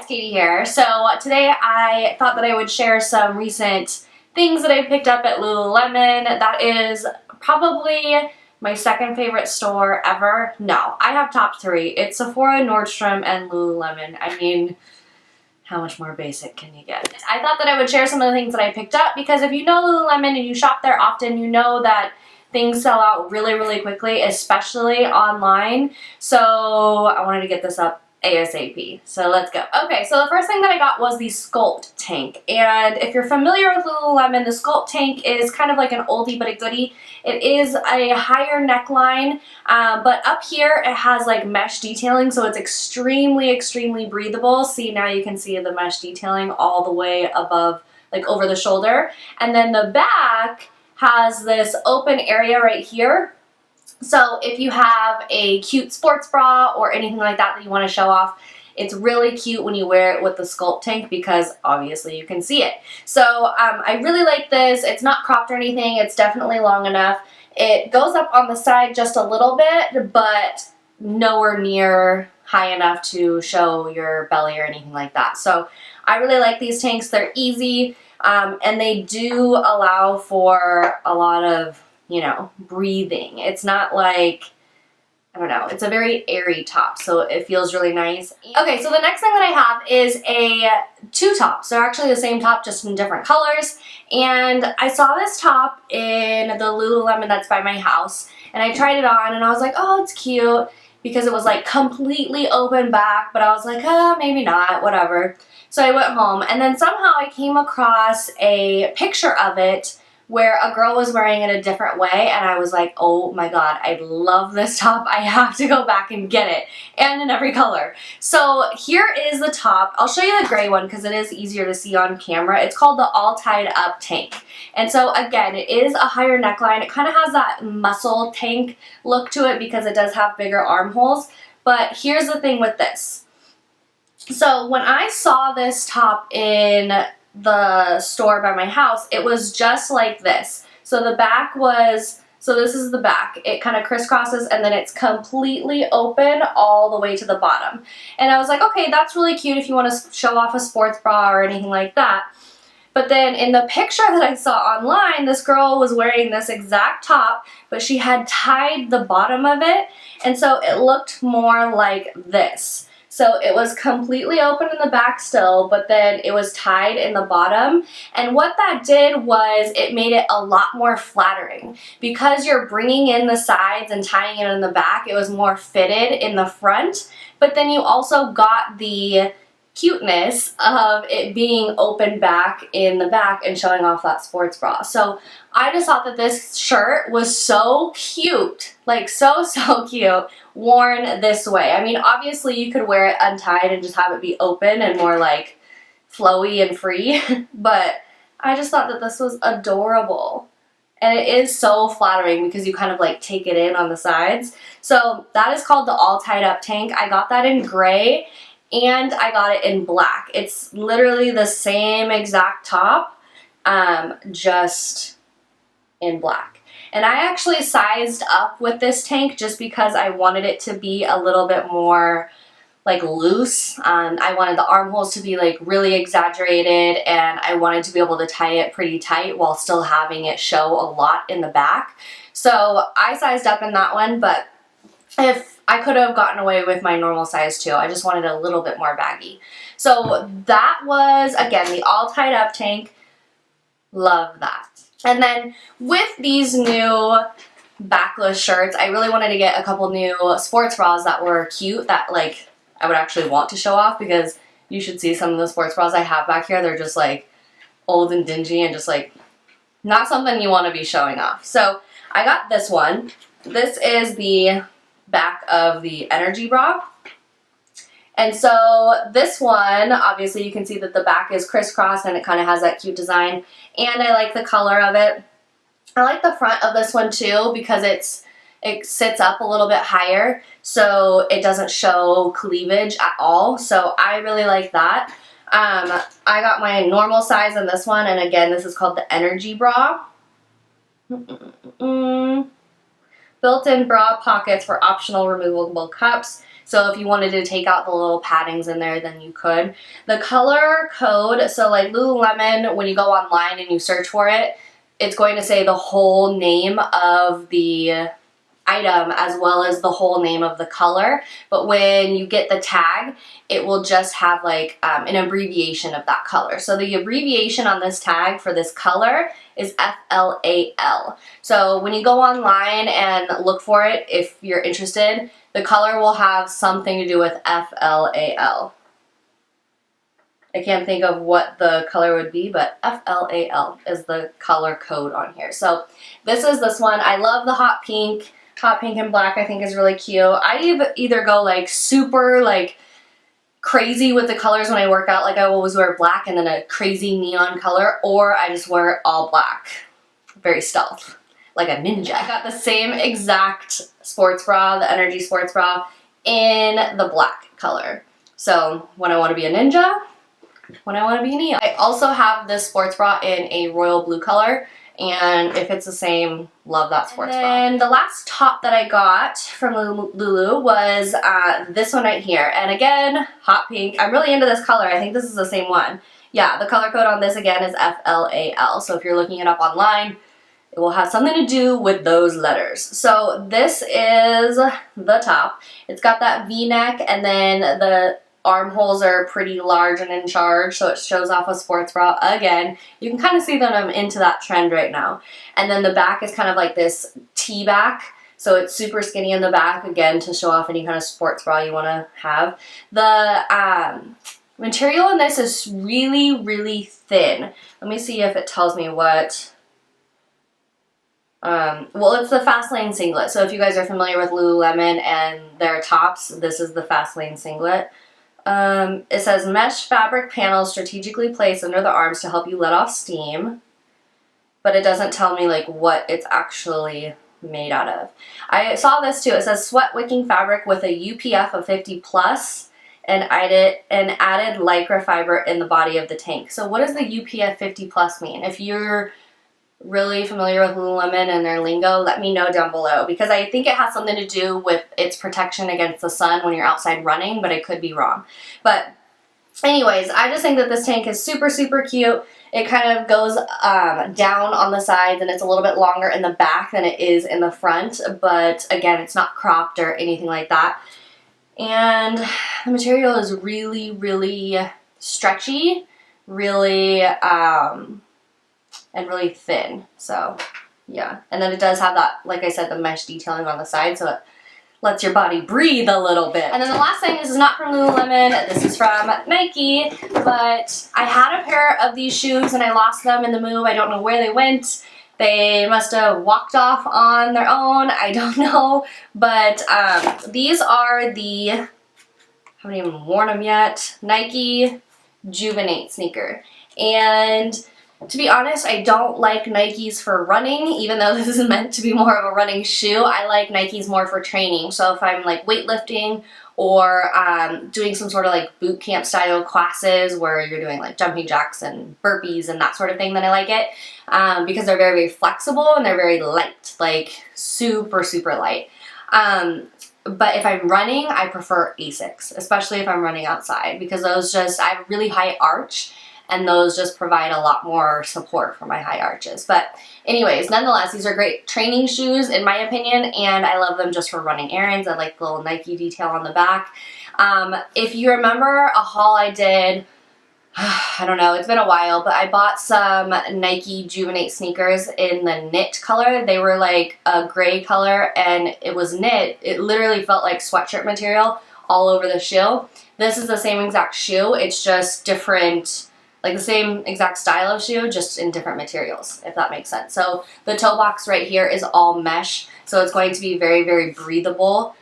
Katie here. So today I thought that I would share some recent things that I picked up at Lululemon. That is probably my second favorite store ever. No, I have top three. It's Sephora, Nordstrom, and Lululemon. I mean, how much more basic can you get? I thought that I would share some of the things that I picked up because if you know Lululemon and you shop there often, you know that things sell out really, really quickly, especially online. So I wanted to get this up ASAP. So let's go. Okay, so the first thing that I got was the Sculpt Tank. And if you're familiar with Lululemon, the Sculpt Tank is kind of like an oldie but a goodie. It is a higher neckline, but up here it has like mesh detailing, so it's extremely, extremely breathable. See, now you can see the mesh detailing all the way above, like over the shoulder. And then the back has this open area right here. So if you have a cute sports bra or anything like that that you want to show off, it's really cute when you wear it with the Sculpt Tank because obviously you can see it. So I really like this. It's not cropped or anything. It's definitely long enough. It goes up on the side just a little bit, but nowhere near high enough to show your belly or anything like that. So I really like these tanks. They're easy and they do allow for a lot of, you know, breathing. It's not like, I don't know, it's a very airy top, so it feels really nice. Okay, so the next thing that I have is two tops. They're actually the same top, just in different colors. And I saw this top in the Lululemon that's by my house, and I tried it on, and I was like, oh, it's cute, because it was like completely open back, but I was like, maybe not, whatever. So I went home, and then somehow I came across a picture of it where a girl was wearing it a different way, and I was like, oh my god, I love this top. I have to go back and get it, and in every color. So here is the top. I'll show you the gray one because it is easier to see on camera. It's called the All Tied Up Tank. And so again, it is a higher neckline. It kind of has that muscle tank look to it because it does have bigger armholes. But here's the thing with this. So when I saw this top in the store by my house, it was just like this. So the back was, so this is the back. It kind of crisscrosses and then it's completely open all the way to the bottom. And I was like, okay, that's really cute if you want to show off a sports bra or anything like that. But then in the picture that I saw online, this girl was wearing this exact top, but she had tied the bottom of it, and so it looked more like this. So it was completely open in the back still, but then it was tied in the bottom. And what that did was it made it a lot more flattering. Because you're bringing in the sides and tying it in the back, it was more fitted in the front. But then you also got the cuteness of it being open back in the back and showing off that sports bra. So I just thought that this shirt was so cute, like so cute, worn this way. I mean, obviously you could wear it untied and just have it be open and more like flowy and free, but I just thought that this was adorable. And it is so flattering because you kind of like take it in on the sides. So that is called the All Tied Up Tank. I got that in gray and I got it in black. It's literally the same exact top, just in black. And I actually sized up with this tank just because I wanted it to be a little bit more like loose. I wanted the armholes to be like really exaggerated, and I wanted to be able to tie it pretty tight while still having it show a lot in the back. So I sized up in that one, but if I could have gotten away with my normal size too. I just wanted a little bit more baggy. So that was, again, the All Tied Up Tank. Love that. And then with these new backless shirts, I really wanted to get a couple new sports bras that were cute, that like I would actually want to show off, because you should see some of the sports bras I have back here. They're just like old and dingy and just like not something you want to be showing off. So I got this one. This is the back of the Energy bra. And so this one, obviously you can see that the back is crisscross and it kind of has that cute design, and I like the color of it. I like the front of this one too because it sits up a little bit higher, so it doesn't show cleavage at all. So I really like that. I got my normal size in this one, and again, this is called the Energy bra. Built-in bra pockets for optional removable cups. So if you wanted to take out the little paddings in there, then you could. The color code, so like Lululemon, when you go online and you search for it, it's going to say the whole name of the item as well as the whole name of the color, but when you get the tag, it will just have like an abbreviation of that color. So the abbreviation on this tag for this color is FLAL. So when you go online and look for it, if you're interested, the color will have something to do with FLAL. I can't think of what the color would be, but FLAL is the color code on here. So this is this one. I love the hot pink. Hot pink and black I think is really cute. I either go like super like crazy with the colors when I work out, like I always wear black and then a crazy neon color, or I just wear all black. Very stealth, like a ninja. I got the same exact sports bra, the Energy sports bra, in the black color. So when I want to be a ninja, when I want to be neon. I also have this sports bra in a royal blue color, and if it's the same, love that sports bra. And the last top that I got from Lulu was this one right here. And again, hot pink. I'm really into this color. I think this is the same one. Yeah, the color code on this again is FLAL. So if you're looking it up online, it will have something to do with those letters. So this is the top. It's got that V-neck, and then the armholes are pretty large and in charge, so it shows off a sports bra again. You can kind of see that I'm into that trend right now. And then the back is kind of like this T-back, so it's super skinny in the back, again, to show off any kind of sports bra you want to have. The material in this is really, really thin. Let me see if it tells me what... well, it's the Fastlane Singlet. So if you guys are familiar with Lululemon and their tops, this is the Fastlane Singlet. It says mesh fabric panels strategically placed under the arms to help you let off steam, but it doesn't tell me like what it's actually made out of. I saw this too. It says sweat wicking fabric with a UPF of 50 plus and added lycra fiber in the body of the tank. So what does the UPF 50 plus mean? If you're really familiar with Lululemon and their lingo, let me know down below, because I think it has something to do with its protection against the sun when you're outside running, but I could be wrong. But anyways, I just think that this tank is super, super cute. It kind of goes down on the sides, and it's a little bit longer in the back than it is in the front, but again, it's not cropped or anything like that. And the material is really, really stretchy, really and really thin. So yeah, and then it does have that, like I said, the mesh detailing on the side, so it lets your body breathe a little bit. And then the last thing, this is not from Lululemon, this is from Nike, but I had a pair of these shoes and I lost them in the move. I don't know where they went. They must have walked off on their own, I don't know, but these are the, I haven't even worn them yet, Nike Juvenate sneaker. And to be honest, I don't like Nikes for running, even though this is meant to be more of a running shoe. I like Nikes more for training. So if I'm like weightlifting or doing some sort of like boot camp style classes where you're doing like jumping jacks and burpees and that sort of thing, then I like it because they're very, very flexible and they're very light, like super, super light. But if I'm running, I prefer Asics, especially if I'm running outside, because those just, I have a really high arch, and those just provide a lot more support for my high arches. But anyways, nonetheless, these are great training shoes in my opinion, and I love them just for running errands. I like the little Nike detail on the back. If you remember a haul I did, I don't know, it's been a while, but I bought some Nike Juvenate sneakers in the knit color. They were like a gray color and it was knit. It literally felt like sweatshirt material all over the shoe. This is the same exact shoe, it's just different, like the same exact style of shoe, just in different materials, if that makes sense. So the toe box right here is all mesh, so it's going to be very, very breathable.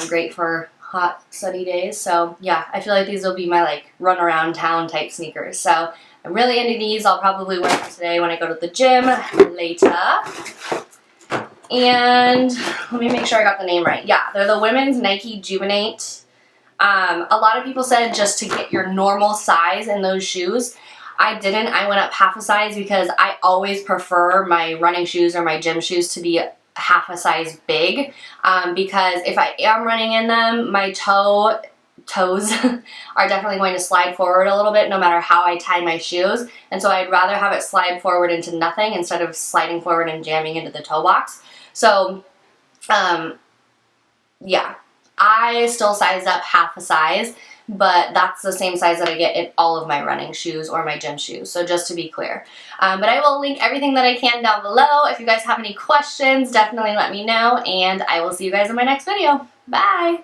Great for hot, sunny days. So yeah, I feel like these will be my like run around town type sneakers. So I'm really into these. I'll probably wear them today when I go to the gym later. And let me make sure I got the name right. Yeah, they're the women's Nike Juvenate. A lot of people said just to get your normal size in those shoes. I didn't. I went up half a size because I always prefer my running shoes or my gym shoes to be half a size big, because if I am running in them, my toes are definitely going to slide forward a little bit no matter how I tie my shoes, and so I'd rather have it slide forward into nothing instead of sliding forward and jamming into the toe box. So yeah, I still size up half a size, but that's the same size that I get in all of my running shoes or my gym shoes, so just to be clear. But I will link everything that I can down below. If you guys have any questions, definitely let me know, and I will see you guys in my next video. Bye!